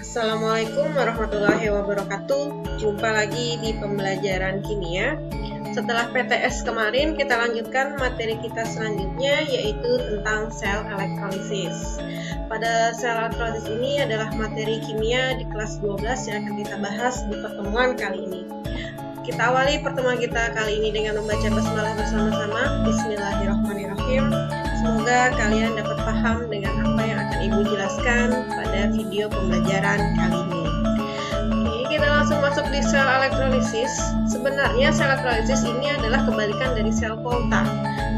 Assalamualaikum warahmatullahi wabarakatuh. Jumpa lagi di pembelajaran kimia. Setelah PTS kemarin, kita lanjutkan materi kita selanjutnya, yaitu tentang sel elektrolisis. Pada sel elektrolisis ini adalah materi kimia di kelas 12 yang akan kita bahas di pertemuan kali ini. Kita awali pertemuan kita kali ini dengan membaca basmalah bersama-sama. Bismillahirrahmanirrahim. Semoga kalian dapat paham dengan apa yang akan Ibu jelaskan pada video pembelajaran kali ini. Oke, kita langsung masuk di sel elektrolisis. Sebenarnya sel elektrolisis ini adalah kebalikan dari sel Volta.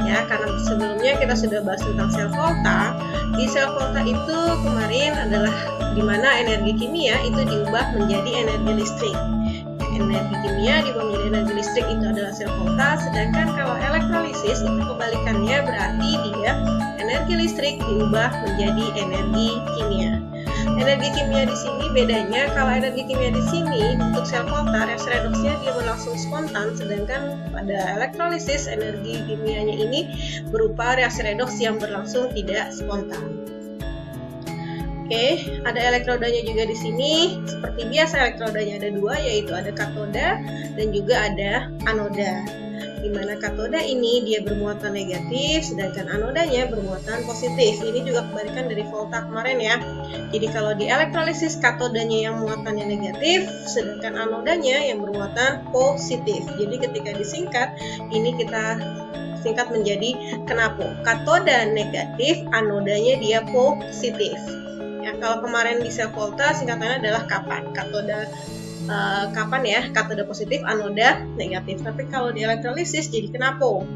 Ya, karena sebelumnya kita sudah bahas tentang sel Volta. Di sel Volta itu kemarin adalah di mana energi kimia itu diubah menjadi energi listrik. Energi kimia diubah menjadi energi listrik itu adalah sel Volta, sedangkan kalau elektrolisis itu kebalikannya, berarti dia energi listrik diubah menjadi energi kimia. Energi kimia di sini bedanya, kalau energi kimia di sini untuk sel Volta reaksi redoksnya dia berlangsung spontan, sedangkan pada elektrolisis energi kimianya ini berupa reaksi redoks yang berlangsung tidak spontan. Oke, ada elektrodanya juga di sini. Seperti biasa elektrodanya ada dua, yaitu ada katoda dan juga ada anoda. Di mana katoda ini dia bermuatan negatif, sedangkan anodanya bermuatan positif. Ini juga kebalikan dari Volta kemarin ya. Jadi kalau di elektrolisis katodanya yang muatannya negatif, sedangkan anodanya yang bermuatan positif. Jadi ketika disingkat, ini kita singkat menjadi kenapo. Katoda negatif, anodanya dia positif. Ya, kalau kemarin di sel Volta singkatannya adalah kapan. Katoda kapan ya? Katoda positif, anoda negatif. Tapi kalau di elektrolisis jadi kenapo.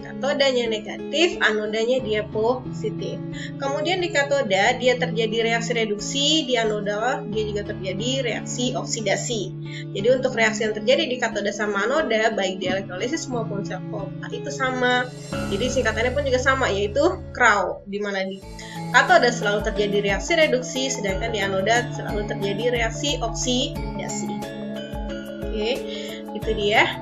Katodanya negatif, anodanya dia positif. Kemudian di katoda dia terjadi reaksi reduksi, di anoda dia juga terjadi reaksi oksidasi. Jadi untuk reaksi yang terjadi di katoda sama anoda baik di elektrolisis maupun sel Volta itu sama. Jadi singkatannya pun juga sama, yaitu CRAW, di mana di katoda selalu terjadi reaksi reduksi, sedangkan di anoda selalu terjadi reaksi oksidasi. Oke, itu dia.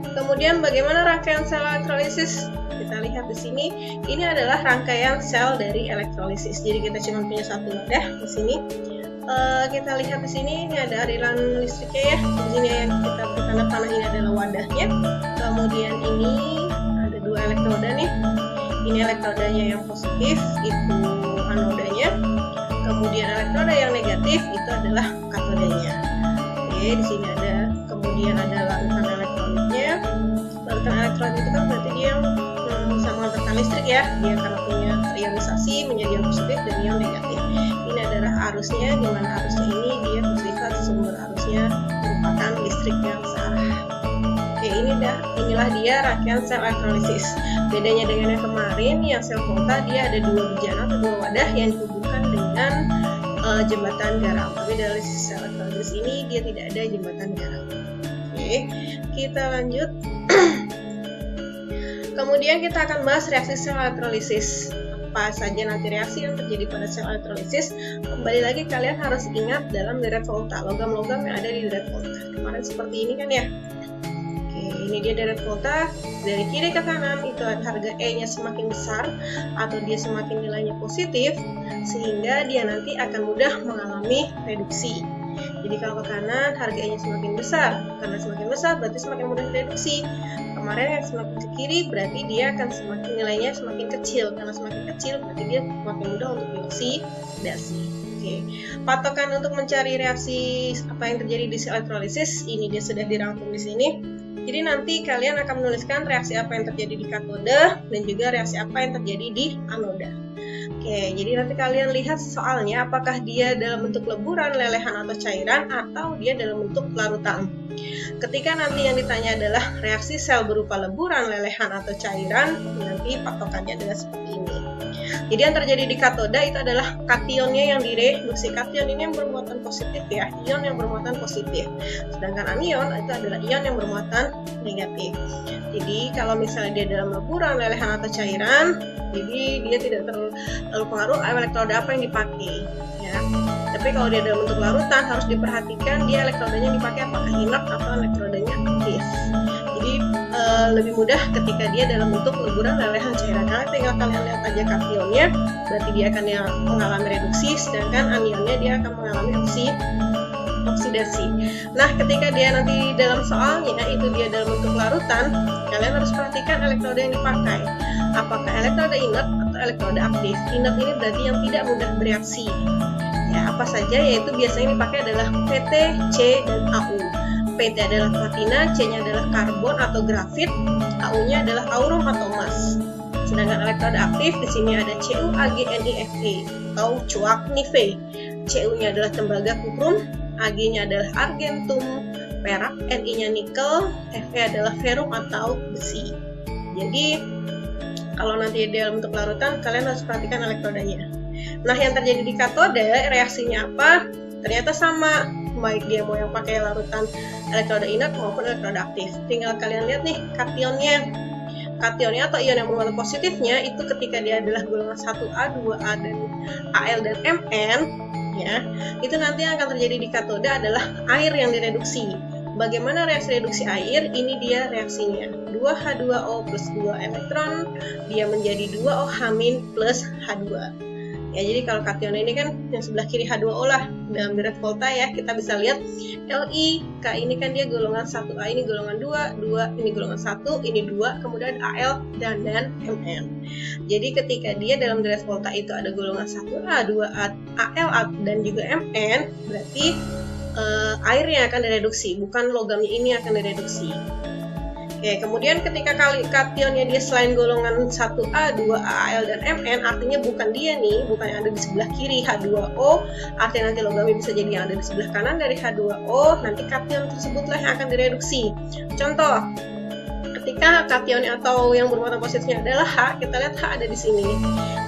Kemudian bagaimana rangkaian sel elektrolisis? Kita lihat di sini. Ini adalah rangkaian sel dari elektrolisis. Jadi kita cuma punya satu wadah di sini. Kita lihat di sini, ini ada aliran listriknya ya. Di sini yang kita beri tanda panah ini adalah wadahnya. Kemudian ini ada dua elektroda nih. Ini elektrodanya yang positif, itu anodanya. Kemudian elektroda yang negatif itu adalah katodanya. Oke, di sini ada, kemudian ada larutan elektrolitnya. Larutan elektrolit itu kan berarti dia yang bisa mengantarkan listrik ya. Dia karena punya ionisasi menjadi yang positif dan yang negatif. Ini adalah arusnya, di mana arusnya ini dia bersifat sumber arusnya merupakan listrik yang searah. Oke, inilah dia rangkaian sel elektrolisis. Bedanya dengan yang kemarin, yang sel Volta dia ada dua bejana atau dua wadah yang dihubungkan dengan jembatan garam. Tapi dari sel elektrolisis ini dia tidak ada jembatan garam. Oke, kita lanjut. Kemudian kita akan bahas reaksi sel elektrolisis. Apa saja nanti reaksi yang terjadi pada sel elektrolisis? Kembali lagi kalian harus ingat dalam deret Volta, logam-logam yang ada di deret Volta. Kemarin seperti ini kan ya. Ini dia deret Volta, dari kiri ke kanan itu harga E-nya semakin besar atau dia semakin nilainya positif, sehingga dia nanti akan mudah mengalami reduksi. Jadi kalau ke kanan harga E-nya semakin besar, karena semakin besar berarti semakin mudah reduksi. Kemarin yang semakin ke kiri berarti dia akan semakin nilainya semakin kecil, karena semakin kecil berarti dia semakin mudah untuk dioksidasi. Oke, patokan untuk mencari reaksi apa yang terjadi di sel elektrolisis ini dia sudah dirangkum di sini. Jadi nanti kalian akan menuliskan reaksi apa yang terjadi di katoda dan juga reaksi apa yang terjadi di anoda. Oke, jadi nanti kalian lihat soalnya apakah dia dalam bentuk leburan, lelehan, atau cairan, atau dia dalam bentuk larutan. Ketika nanti yang ditanya adalah reaksi sel berupa leburan, lelehan, atau cairan, nanti patokannya adalah seperti ini. Jadi yang terjadi di katoda itu adalah kationnya yang direduksi. Kation ini yang bermuatan positif ya, ion yang bermuatan positif. Sedangkan anion itu adalah ion yang bermuatan negatif. Jadi kalau misalnya dia dalam leburan, lelehan, atau cairan, jadi dia tidak terlalu pengaruh elektroda apa yang dipakai ya. Tapi kalau dia dalam bentuk larutan harus diperhatikan dia elektrodanya dipakai apakah inert atau elektrodanya aktif. Jadi lebih mudah ketika dia dalam bentuk leburan lelehan cairan. Karena tinggal kalian lihat aja kationnya, berarti dia akan mengalami reduksi, sedangkan anionnya dia akan mengalami oksidasi. Nah, ketika dia nanti dalam soalnya itu dia dalam bentuk larutan, kalian harus perhatikan elektroda yang dipakai. Apakah elektroda inert atau elektroda aktif? Inert ini berarti yang tidak mudah bereaksi. Ya, apa saja, yaitu biasanya dipakai adalah PT, C, dan AU. PT adalah platina, C-nya adalah karbon atau grafit, AU-nya adalah aurum atau emas. Sedangkan elektroda aktif di sini ada Cu, Ag, Ni, Fe atau cuak, Ni, Fe. Cu-nya adalah tembaga kuprum, Ag-nya adalah argentum, perak, Ni-nya nikel, Fe adalah ferum atau besi. Jadi kalau nanti dalam bentuk larutan, kalian harus perhatikan elektrodanya. Nah, yang terjadi di katode, reaksinya apa? Ternyata sama, baik dia mau yang pakai larutan elektroda inert maupun elektroda aktif. Tinggal kalian lihat nih kationnya. Kationnya atau ion yang berwarna positifnya itu ketika dia adalah golongan 1A, 2A, dan Al dan Mn, ya, itu nanti yang akan terjadi di katode adalah air yang direduksi. Bagaimana reaksi reduksi air? Ini dia reaksinya. 2H2O plus 2 elektron, dia menjadi 2OH- plus H2. Ya, jadi kalau kation ini kan yang sebelah kiri H2O lah dalam direct volta ya, kita bisa lihat Li, K ini kan dia golongan 1A, ini golongan 2, ini golongan 1, ini 2, kemudian Al dan Mn. Jadi ketika dia dalam direct volta itu ada golongan 1A, 2A, Al dan juga Mn, berarti airnya akan direduksi, bukan logamnya ini akan direduksi. Oke, kemudian ketika kationnya dia selain golongan 1A, 2A, Al, dan Mn, artinya bukan dia nih, bukan yang ada di sebelah kiri H2O, artinya nanti logamnya bisa jadi yang ada di sebelah kanan dari H2O, nanti kation tersebutlah yang akan direduksi. Contoh, ketika kationnya atau yang berwarna positifnya adalah H, kita lihat H ada di sini,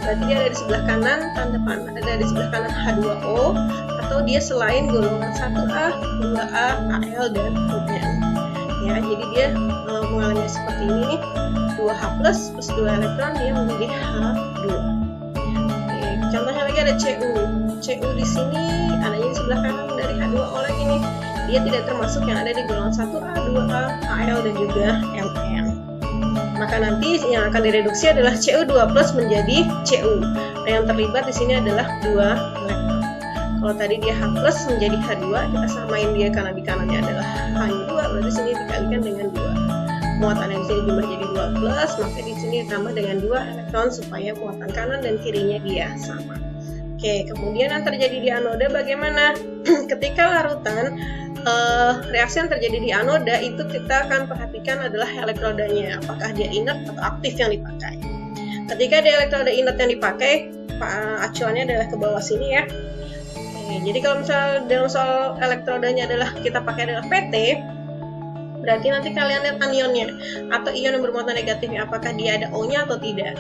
berarti dia ada di sebelah kanan, tanda panah ada di sebelah kanan H2O, atau dia selain golongan 1A, 2A, Al, dan Mn. Ya, jadi dia mengalami seperti ini, 2H plus 2 elektron, dia menjadi H2. Oke, contohnya lagi ada Cu. Cu di sini adanya di sebelah kanan dari H2O lagi nih. Dia tidak termasuk yang ada di golongan 1A, 2A, Al, dan juga Mn. Maka nanti yang akan direduksi adalah Cu2 plus menjadi Cu. Nah, yang terlibat di sini adalah 2 elektron. Kalau tadi dia H plus menjadi H2, kita samain dia karena di kanannya adalah H2, berarti sini dikalikan dengan 2. Muatan yang di sini jumlah jadi 2 plus, maka di sini ditambah dengan 2 elektron supaya muatan kanan dan kirinya dia sama. Oke, kemudian yang terjadi di anoda bagaimana? Ketika larutan, reaksi yang terjadi di anoda itu kita akan perhatikan adalah elektrodanya, apakah dia inert atau aktif yang dipakai. Ketika dia elektroda inert yang dipakai, acuannya adalah ke bawah sini ya. Jadi kalau misalnya dalam soal elektrodanya adalah kita pakai adalah PT, berarti nanti kalian lihat anionnya atau ion yang bermuatan negatifnya, apakah dia ada O-nya atau tidak.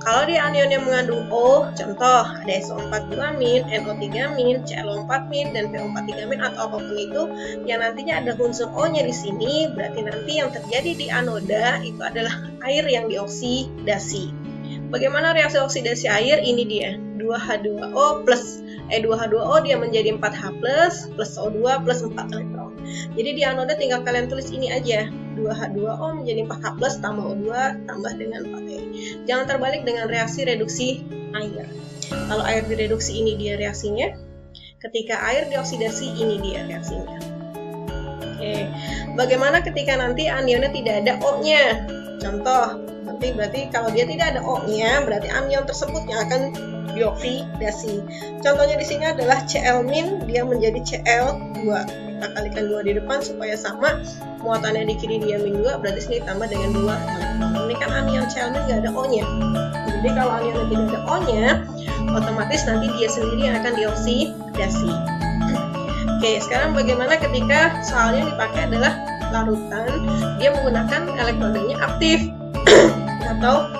Kalau dia anion yang mengandung O, contoh ada SO4-, NO3-, ClO4-, dan PO4-, atau apapun itu yang nantinya ada unsur O-nya di sini, berarti nanti yang terjadi di anoda itu adalah air yang dioksidasi. Bagaimana reaksi oksidasi air? Ini dia 2H2O plus 2H2O dia menjadi 4H plus O2 plus 4 elektron. Jadi di anoda tinggal kalian tulis ini aja, 2H2O menjadi 4H tambah O2 tambah dengan 4E. Jangan terbalik dengan reaksi reduksi air. Kalau air direduksi ini dia reaksinya, ketika air dioksidasi ini dia reaksinya. Oke, bagaimana ketika nanti anionnya tidak ada O-nya? Contoh, nanti berarti kalau dia tidak ada O-nya, berarti anion tersebut yang akan dioksidasi. Contohnya di sini adalah Cl-, dia menjadi Cl2. Kita kalikan 2 di depan supaya sama. Muatannya di kiri dia -2, berarti sini tambah dengan 2 elektron. Ini kan anion Cl- nggak ada O-nya. Jadi kalau anionnya tidak ada O-nya, otomatis nanti dia sendiri yang akan dioksidasi. Oke, sekarang bagaimana ketika soalnya dipakai adalah larutan, dia menggunakan elektrodanya aktif atau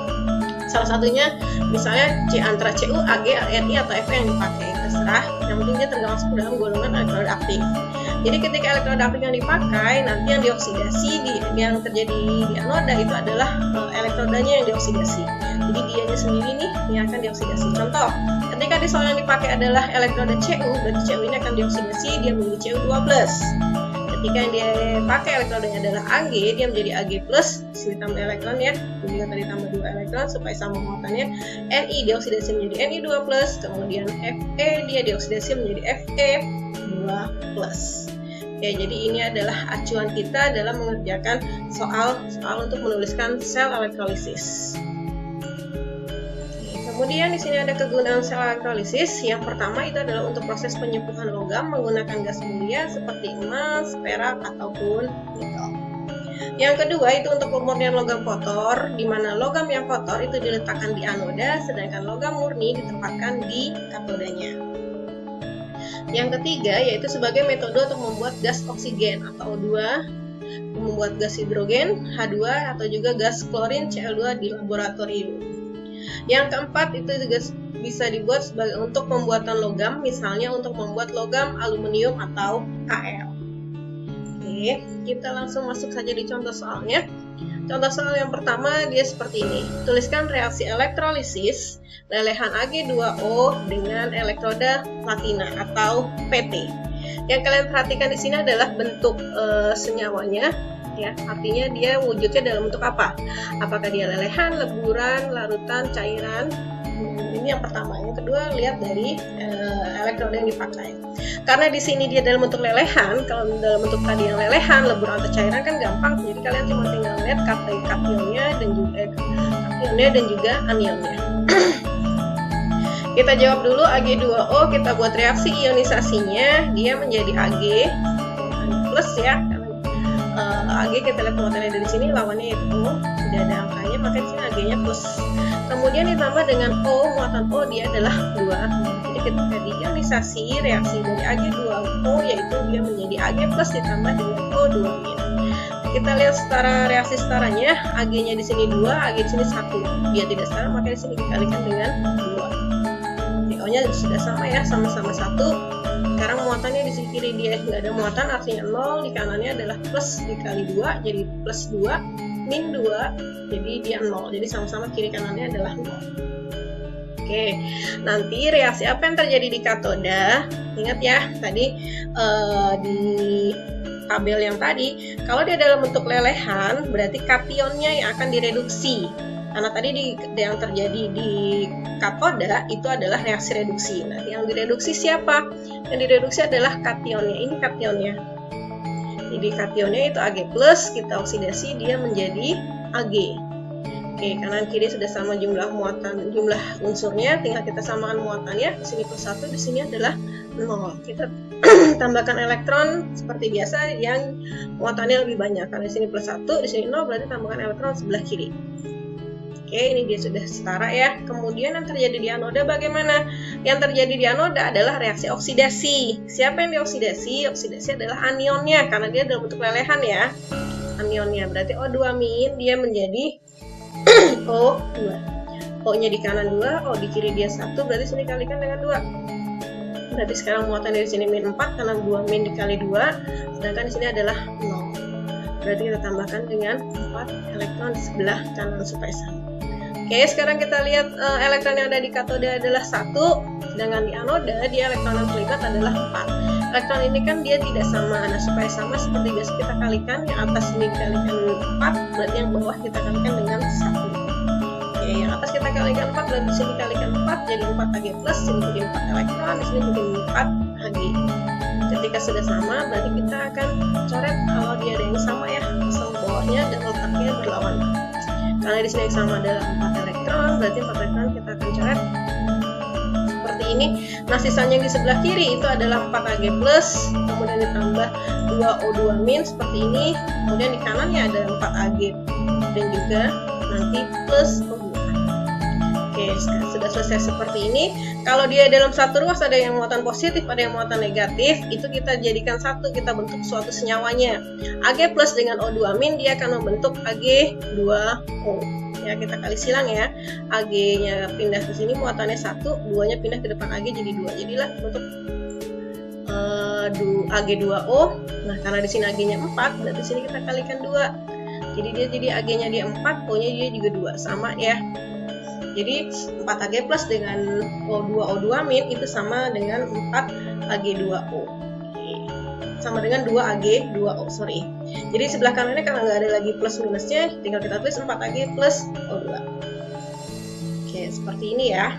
salah satunya misalnya C antara Cu, Ag, Ni atau Fe yang dipakai, terserah, yang penting dia termasuk dalam golongan elektroda aktif. Jadi ketika elektroda aktif yang dipakai, nanti yang dioksidasi yang terjadi di anoda itu adalah elektrodanya yang dioksidasi. Jadi dianya sendiri nih yang akan dioksidasi. Contoh, ketika di soal yang dipakai adalah elektroda Cu, berarti Cu ini akan dioksidasi, dia menjadi Cu2+. ketika yang dia pakai elektrodanya adalah Ag, dia menjadi Ag+, sini tambah elektron ya, juga tadi tambah 2 elektron supaya sama muatannya. Ni dioksidasi menjadi Ni2+, kemudian Fe dia dioksidasi menjadi Fe2+. Oke, jadi ini adalah acuan kita dalam mengerjakan soal untuk menuliskan sel elektrolisis. Kemudian di sini ada kegunaan sel elektrolisis. Yang pertama itu adalah untuk proses penyembuhan logam menggunakan gas mulia seperti emas, perak ataupun nikel. Yang kedua itu untuk pemurnian logam kotor, di mana logam yang kotor itu diletakkan di anoda, sedangkan logam murni ditempatkan di katodanya. Yang ketiga yaitu sebagai metode untuk membuat gas oksigen atau O2, membuat gas hidrogen H2 atau juga gas klorin Cl2 di laboratorium. Yang keempat itu juga bisa dibuat sebagai untuk pembuatan logam, misalnya untuk membuat logam aluminium atau Al. Oke, kita langsung masuk saja di contoh soalnya. Contoh soal yang pertama dia seperti ini. Tuliskan reaksi elektrolisis lelehan Ag2O dengan elektroda platina atau PT. Yang kalian perhatikan di sini adalah bentuk senyawanya, ya. Artinya dia wujudnya dalam bentuk apa? Apakah dia lelehan, leburan, larutan, cairan? Ini yang pertama. Yang kedua, lihat dari elektroda yang dipakai. Karena di sini dia dalam bentuk lelehan, kalau dalam bentuk tadi yang lelehan, leburan atau cairan kan gampang. Jadi kalian cuma tinggal lihat kationnya dan juga anionnya. Kita jawab dulu Ag2O, kita buat reaksi ionisasinya, dia menjadi Ag plus ya. Ag kita lihat muatannya dari sini, lawannya itu O, tidak ada angkanya, maka di sini Ag-nya plus. Kemudian ditambah dengan O, muatan O dia adalah 2. Jadi ketika diionisasi reaksi dari Ag2O yaitu dia menjadi Ag plus ditambah dengan O2 min. Kita lihat setara reaksi setaranya, Ag-nya di sini 2, Ag di sini 1. Dia tidak setara, maka di sini dikalikan dengan 2. O-nya sudah sama ya, sama-sama 1. Sekarang muatannya di sisi kiri dia nggak ada muatan, artinya 0, di kanannya adalah plus dikali 2, jadi plus 2, min 2, jadi dia 0. Jadi sama-sama kiri kanannya adalah 0. Oke, nanti reaksi apa yang terjadi di katoda? Ingat ya, tadi di tabel yang tadi, kalau dia dalam bentuk lelehan, berarti kationnya yang akan direduksi. Karena tadi yang terjadi di katoda itu adalah reaksi reduksi. Nah, yang direduksi siapa? Yang direduksi adalah kationnya. Ini kationnya. Jadi kationnya itu Ag+, kita oksidasi dia menjadi Ag. Oke, kanan kiri sudah sama jumlah unsurnya, tinggal kita samakan muatannya. Di sini plus 1, di sini adalah 0. Kita tambahkan elektron seperti biasa yang muatannya lebih banyak. Karena di sini plus 1, di sini 0, berarti tambahkan elektron sebelah kiri. Oke, ini dia sudah setara ya. Kemudian yang terjadi di anoda bagaimana? Yang terjadi di anoda adalah reaksi oksidasi. Siapa yang dioksidasi? Oksidasi adalah anionnya, karena dia dalam bentuk lelehan ya. Anionnya berarti O2 min, dia menjadi O2. O-nya di kanan 2, O di kiri dia 1, berarti sini kalikan dengan 2. Berarti sekarang muatan dari sini min 4, karena 2 min dikali 2, sedangkan di sini adalah 0. Berarti kita tambahkan dengan 4 elektron di sebelah kanan supaya sama. Oke, sekarang kita lihat elektron yang ada di katoda adalah 1, sedangkan di anoda dia elektron yang terlibat adalah 4. Elektron ini kan dia tidak sama, nah supaya sama seperti biasa kita kalikan, yang atas ini dikalikan 4, berarti yang bawah kita kalikan dengan 1. Oke, yang atas kita kalikan 4, berarti di sini kalikan 4, jadi 4 Ag plus, sini jadi 4 elektron, di sini jadi 4 Ag. Ketika sudah sama, berarti kita akan coret kalau dia ada yang sama ya, pasang bawahnya dan letaknya berlawanan. Karena di sini yang sama adalah 4 elektron, berarti 4 elektron kita akan coret seperti ini. Nah, sisanya yang di sebelah kiri itu adalah 4 Ag+, kemudian ditambah 2 O2 min seperti ini, kemudian di kanannya ada 4 Ag dan juga nanti plus O2. Oke, sudah selesai seperti ini. Kalau dia dalam satu ruas ada yang muatan positif, ada yang muatan negatif, itu kita jadikan satu, kita bentuk suatu senyawanya. Ag plus dengan O2 min dia akan membentuk Ag2O. Ya, kita kali silang ya. Ag-nya pindah ke sini, muatannya 1, 2-nya pindah ke depan Ag jadi 2. Jadilah bentuk Ag2O. Nah, karena di sini Ag-nya 4, berarti sini kita kalikan 2. Jadi dia Ag-nya dia 4, O-nya dia juga 2, sama ya. Jadi 4 Ag plus dengan O2 min itu sama dengan 4 Ag2O. Oke. sama dengan 2Ag 2O, sorry. Jadi sebelah kanannya karena nggak ada lagi plus minusnya, tinggal kita tulis 4Ag plus O2. Oke, seperti ini ya.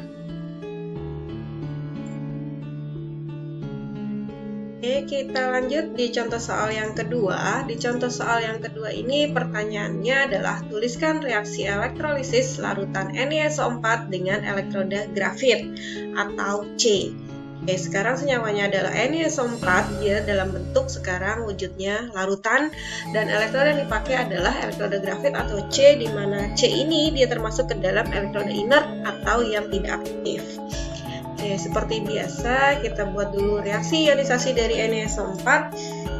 Oke, kita lanjut di contoh soal yang kedua. Di contoh soal yang kedua ini pertanyaannya adalah tuliskan reaksi elektrolisis larutan NiSO4 dengan elektroda grafit atau C. Oke, sekarang senyawanya adalah NiSO4, dia dalam bentuk sekarang wujudnya larutan, dan elektroda yang dipakai adalah elektroda grafit atau C, di mana C ini dia termasuk ke dalam elektroda inert atau yang tidak aktif. Oke, seperti biasa kita buat dulu reaksi ionisasi dari NiSO4,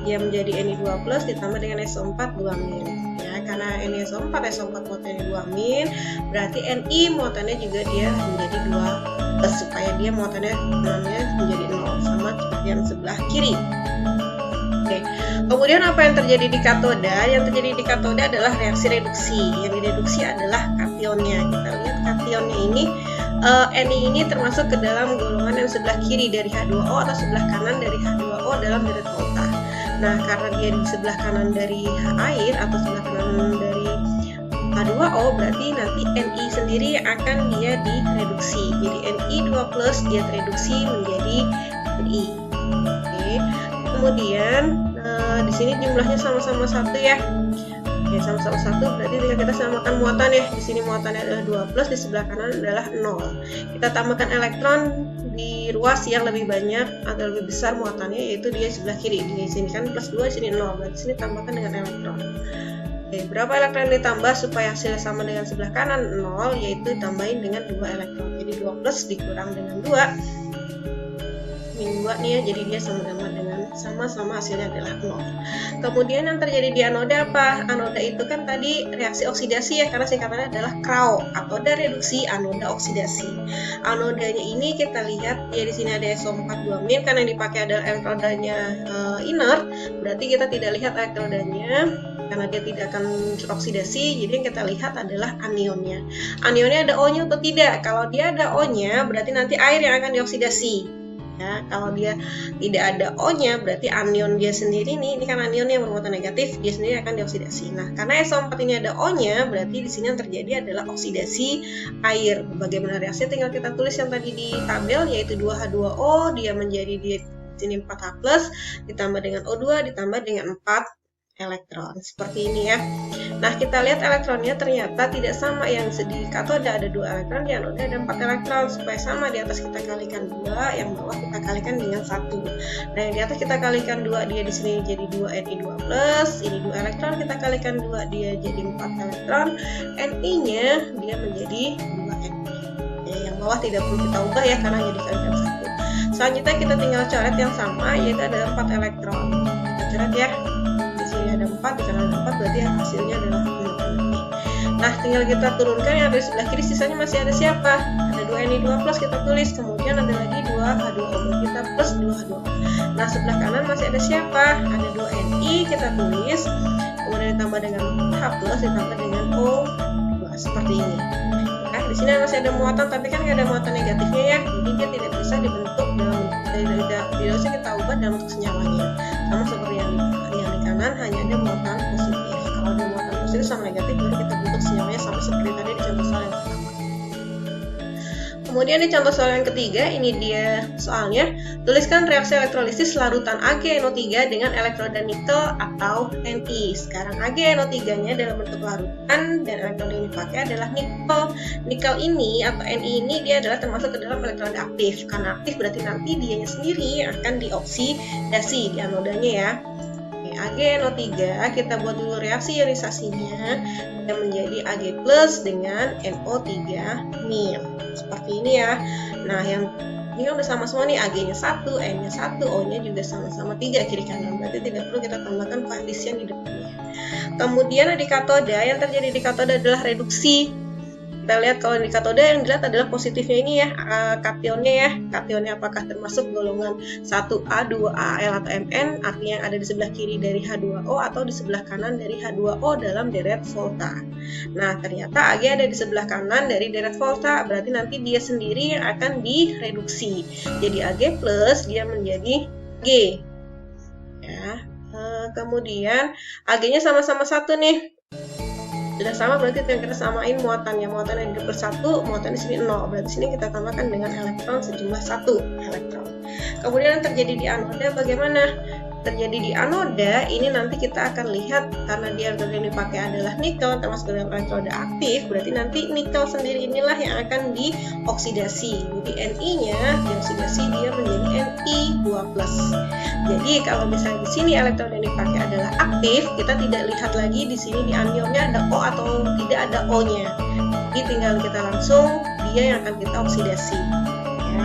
dia menjadi Ni2+ ditambah dengan SO4 2-. Ya, karena NiSO4 SO4 muatannya 2-, berarti Ni muatannya juga dia menjadi 2+, supaya dia muatannya menjadi 0, sama seperti yang sebelah kiri. Oke, kemudian apa yang terjadi di katoda? Yang terjadi di katoda adalah reaksi reduksi. Yang direduksi adalah kationnya. Kita lihat kationnya ini, Ni ini termasuk ke dalam golongan yang sebelah kiri dari H2O atau sebelah kanan dari H2O dalam deret volta. Nah, karena dia di sebelah kanan dari air atau sebelah kanan dari H2O, berarti nanti Ni sendiri akan dia direduksi. Jadi Ni2+ dia tereduksi menjadi Ni. Oke. Kemudian di sini jumlahnya sama-sama 1 ya. Oke, sama-sama 1 berarti jika kita samakan muatan ya. Di sini muatannya adalah 2+, di sebelah kanan adalah 0. Kita tambahkan elektron di ruas yang lebih banyak atau lebih besar muatannya, yaitu dia sebelah kiri. Di sini kan +2, di sini 0. Berarti di sini tambahkan dengan elektron. Oke, berapa elektron yang ditambah supaya hasilnya sama dengan sebelah kanan 0, yaitu tambahin dengan 2 elektron. Jadi 2+ dikurang dengan 2 min 2 nih ya, jadi dia sama-sama hasilnya adalah 0. Kemudian yang terjadi di anoda apa? Anoda itu kan tadi reaksi oksidasi ya, karena singkatannya adalah CRAO, anoda reduksi, anoda oksidasi. Anodanya ini kita lihat ya, di sini ada SO4 2-, karena yang dipakai adalah elektrodanya inert, berarti kita tidak lihat elektrodanya karena dia tidak akan teroksidasi. Jadi yang kita lihat adalah anionnya. Anionnya ada O-nya atau tidak? Kalau dia ada O-nya, berarti nanti air yang akan dioksidasi. Ya, kalau dia tidak ada O-nya, berarti anion dia sendiri nih, ini kan anion yang bermuatan negatif, dia sendiri akan dioksidasi. Nah, karena SO4 ini ada O-nya, berarti di sini yang terjadi adalah oksidasi air. Bagaimana reaksinya? Tinggal kita tulis yang tadi di tabel, yaitu 2H2O, dia menjadi di sini 4H+, ditambah dengan O2, ditambah dengan 4 elektron. Seperti ini ya. Nah, kita lihat elektronnya ternyata tidak sama. Yang di katoda ada 2 elektron, di anoda ada 4 elektron. Supaya sama, di atas kita kalikan 2, yang bawah kita kalikan dengan 1. Nah, yang di atas kita kalikan 2, dia di sini jadi 2 Ni2+, ini 2 elektron, kita kalikan 2, dia jadi 4 elektron. Ni-nya dia menjadi 2 Ni. Yang bawah tidak perlu kita ubah ya, karena hanya dikalikan 1. Selanjutnya kita tinggal coret yang sama, yaitu ada 4 elektron. Kita coret ya. Ada 4, di kanan ada 4, berarti hasilnya adalah 5. Nah, tinggal kita turunkan yang ada di sebelah kiri, sisanya masih ada siapa? Ada 2 Ni2+, kita tulis, kemudian ada lagi 2H2O, kita plus 2H2O. Nah, sebelah kanan masih ada siapa? Ada 2 Ni, kita tulis, kemudian ditambah dengan H+, ditambah dengan O2, seperti ini. Nah, di sini masih ada muatan, tapi kan nggak ada muatan negatifnya ya, jadi dia tidak bisa dibentuk dalam, tidak bisa kita ubah dalam bentuk senyawanya. Sama seperti yang di kanan, hanya ada muatan positif. Kalau ada muatan positif sama negatif, baru kita bentuk senyawanya sama seperti tadi di contoh soal yang pertama. Kemudian di contoh soal yang ketiga, ini dia soalnya. Tuliskan reaksi elektrolisis larutan AgNO3 dengan elektroda nikel atau Ni. Sekarang AgNO3-nya dalam bentuk larutan, dan elektroda yang dipakai adalah nikel. Nikel ini atau Ni ini dia adalah termasuk ke dalam elektroda aktif. Karena aktif berarti nanti dianya sendiri akan dioksidasi di anodanya ya. AgNO3, kita buat dulu reaksi ionisasinya, yang menjadi Ag+ dengan NO3-. Seperti ini ya. Nah, yang ini kan udah sama semua nih, Ag-nya 1, N-nya 1, O-nya juga sama-sama 3 kiri kanan, berarti tidak perlu kita tambahkan koefisien di depannya. Kemudian di katoda, yang terjadi di katoda adalah reduksi. Kita lihat kalau di katoda yang dilihat adalah positifnya ini ya, kationnya ya. Kationnya apakah termasuk golongan 1A, 2A, Al atau Mn, artinya yang ada di sebelah kiri dari H2O atau di sebelah kanan dari H2O dalam deret volta. Nah, ternyata Ag ada di sebelah kanan dari deret volta, berarti nanti dia sendiri yang akan direduksi. Jadi Ag+ dia menjadi G. Ya, Kemudian Ag-nya sama-sama 1 nih. Sudah sama berarti kita samain muatannya. Muatan yang di bersatu, muatan di sini 0. Berarti sini kita tambahkan dengan elektron sejumlah 1 elektron. Kemudian terjadi di anoda bagaimana? Terjadi di anoda ini nanti kita akan lihat karena dia elektroda yang dipakai adalah nikel termasuk dalam elektroda aktif, berarti nanti nikel sendiri inilah yang akan dioksidasi. Jadi Ni-nya dioksidasi dia menjadi Ni2+. Jadi kalau misalnya di sini elektroda yang dipakai adalah aktif, kita tidak lihat lagi di sini di anionnya ada O atau tidak ada O-nya. Jadi tinggal kita langsung dia yang akan kita oksidasi. Ya.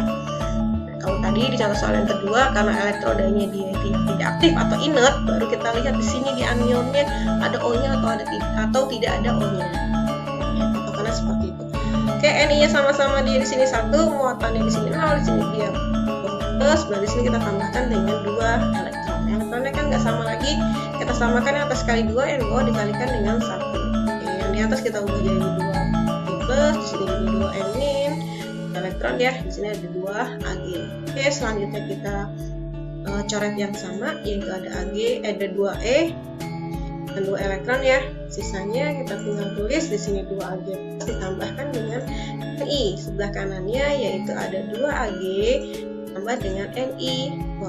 Kalau tadi di contoh soal yang kedua karena elektrodanya dia tidak aktif atau inert, baru kita lihat di sini di anionnya ada O-nya atau tidak ada O-nya. Ya, patokannya seperti itu. Oke, Ni-nya sama-sama dia di sini 1, muatannya di sini 0, di sini dia plus, berarti di sini kita tambahkan dengan 2 elektron. Elektronnya kan nggak sama lagi, kita samakan yang atas kali 2, yang di bawah dikalikan dengan 1. Oke, yang di atas kita ubah jadi 2 plus, di sini jadi 2 min elektron ya, di sini ada 2 Ag. Oke, selanjutnya kita coret yang sama, yaitu ada 2 E dan 2 elektron ya. Sisanya kita tinggal tulis di sini 2 Ag ditambahkan dengan Ni. Sebelah kanannya yaitu ada 2 Ag ditambah dengan Ni2+.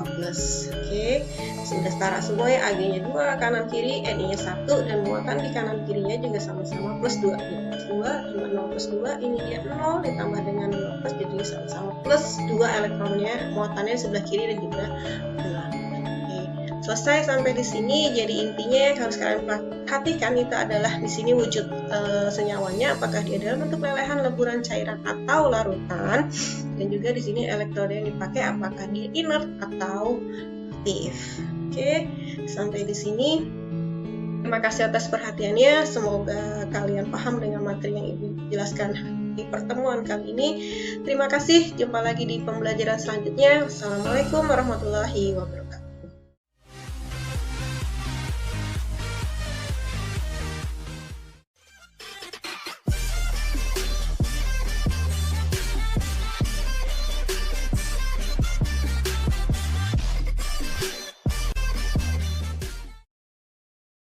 Oke, sudah setara semua ya, Ag-nya 2 kanan kiri, Ni-nya 1 dan muatan di kanan kirinya juga sama-sama plus 2. Plus 2 tambah 0 plus 2, ini dia 0 ditambah dengan 2 plus, jadi sama-sama plus 2 elektronnya, muatannya sebelah kiri dan juga 2. Oke, selesai sampai di sini. Jadi intinya yang harus kalian perhatikan itu adalah di sini wujud senyawanya, apakah dia dalam bentuk lelehan, leburan, cairan atau larutan, dan juga di sini elektroda yang dipakai apakah dia inert atau aktif. Oke, sampai di sini. Terima kasih atas perhatiannya. Semoga kalian paham dengan materi yang Ibu jelaskan di pertemuan kali ini. Terima kasih. Jumpa lagi di pembelajaran selanjutnya. Wassalamualaikum warahmatullahi wabarakatuh.